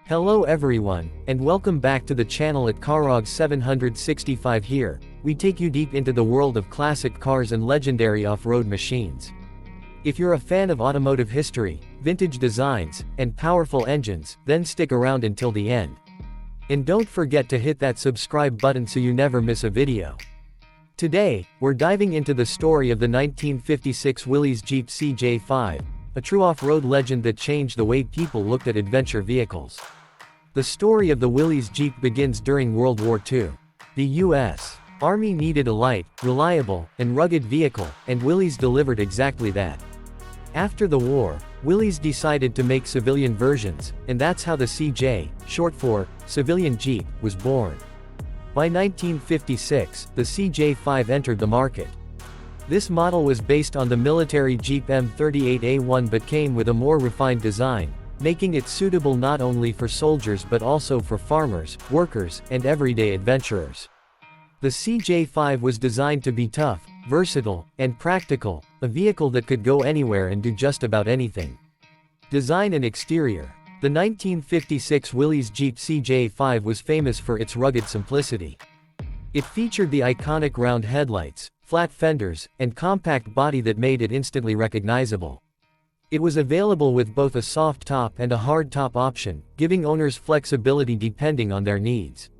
Hello everyone, and welcome back to the channel at Carog 765. Here, we take you deep into the world of classic cars and legendary off-road machines. If you're a fan of automotive history, vintage designs, and powerful engines, then stick around until the end. And don't forget to hit that subscribe button so you never miss a video. Today, we're diving into the story of the 1956 Willys Jeep CJ-5, a true off-road legend that changed the way people looked at adventure vehicles. The story of the Willys Jeep begins during World War II. The U.S. Army needed a light, reliable, and rugged vehicle, and Willys delivered exactly that. After the war, Willys decided to make civilian versions, and that's how the CJ, short for Civilian Jeep, was born. By 1956, the CJ-5 entered the market. This model was based on the military Jeep M38A1 but came with a more refined design, making it suitable not only for soldiers but also for farmers, workers, and everyday adventurers. The CJ-5 was designed to be tough, versatile, and practical, a vehicle that could go anywhere and do just about anything. Design and exterior. The 1956 Willys Jeep CJ-5 was famous for its rugged simplicity. It featured the iconic round headlights, flat fenders, and compact body that made it instantly recognizable. It was available with both a soft top and a hard top option, giving owners flexibility depending on their needs.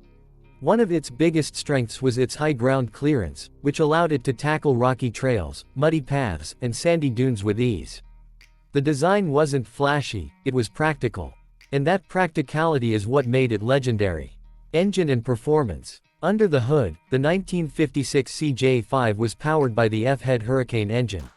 One of its biggest strengths was its high ground clearance, which allowed it to tackle rocky trails, muddy paths, and sandy dunes with ease. The design wasn't flashy, it was practical. And that practicality is what made it legendary. Engine and performance. Under the hood, the 1956 CJ-5 was powered by the F-head Hurricane engine.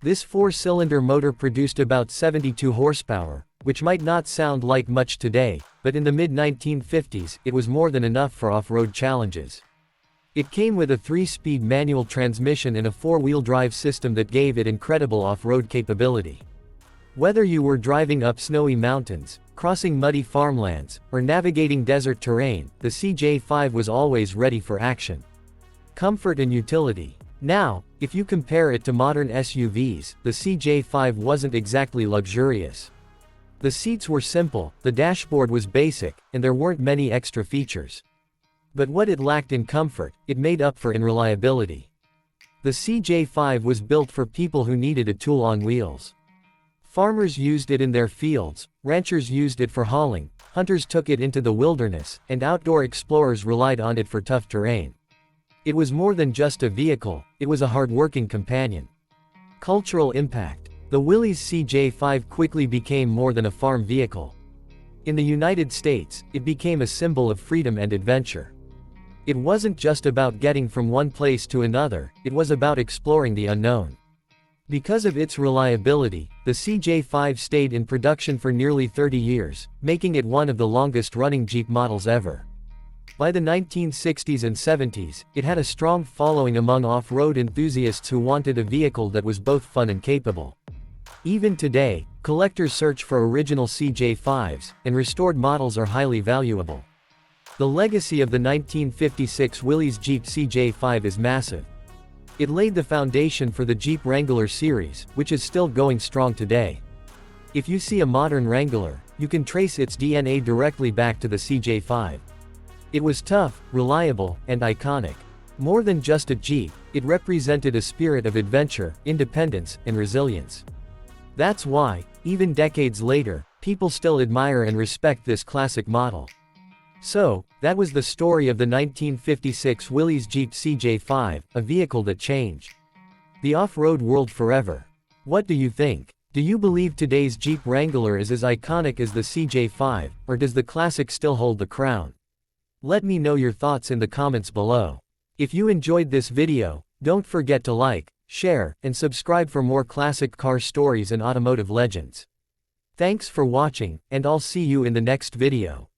This four-cylinder motor produced about 72 horsepower, which might not sound like much today, but in the mid-1950s, it was more than enough for off-road challenges. It came with a 3-speed manual transmission and a 4-wheel drive system that gave it incredible off-road capability. Whether you were driving up snowy mountains, crossing muddy farmlands, or navigating desert terrain, the CJ-5 was always ready for action. Comfort and utility. Now, if you compare it to modern SUVs, the CJ-5 wasn't exactly luxurious. The seats were simple, the dashboard was basic, and there weren't many extra features. But what it lacked in comfort, it made up for in reliability. The CJ-5 was built for people who needed a tool on wheels. Farmers used it in their fields, ranchers used it for hauling, hunters took it into the wilderness, and outdoor explorers relied on it for tough terrain. It was more than just a vehicle, it was a hard-working companion. Cultural impact. The Willys CJ-5 quickly became more than a farm vehicle. In the United States, it became a symbol of freedom and adventure. It wasn't just about getting from one place to another, it was about exploring the unknown. Because of its reliability, the CJ-5 stayed in production for nearly 30 years, making it one of the longest-running Jeep models ever. By the 1960s and 70s, it had a strong following among off-road enthusiasts who wanted a vehicle that was both fun and capable. Even today, collectors search for original CJ-5s, and restored models are highly valuable. The legacy of the 1956 Willys Jeep CJ-5 is massive. It laid the foundation for the Jeep Wrangler series, which is still going strong today. If you see a modern Wrangler, you can trace its DNA directly back to the CJ-5. It was tough, reliable, and iconic. More than just a Jeep, it represented a spirit of adventure, independence, and resilience. That's why, even decades later, people still admire and respect this classic model. So, that was the story of the 1956 Willys Jeep CJ-5, a vehicle that changed the off-road world forever. What do you think? Do you believe today's Jeep Wrangler is as iconic as the CJ-5, or does the classic still hold the crown? Let me know your thoughts in the comments below. If you enjoyed this video, don't forget to like, share, and subscribe for more classic car stories and automotive legends. Thanks for watching, and I'll see you in the next video.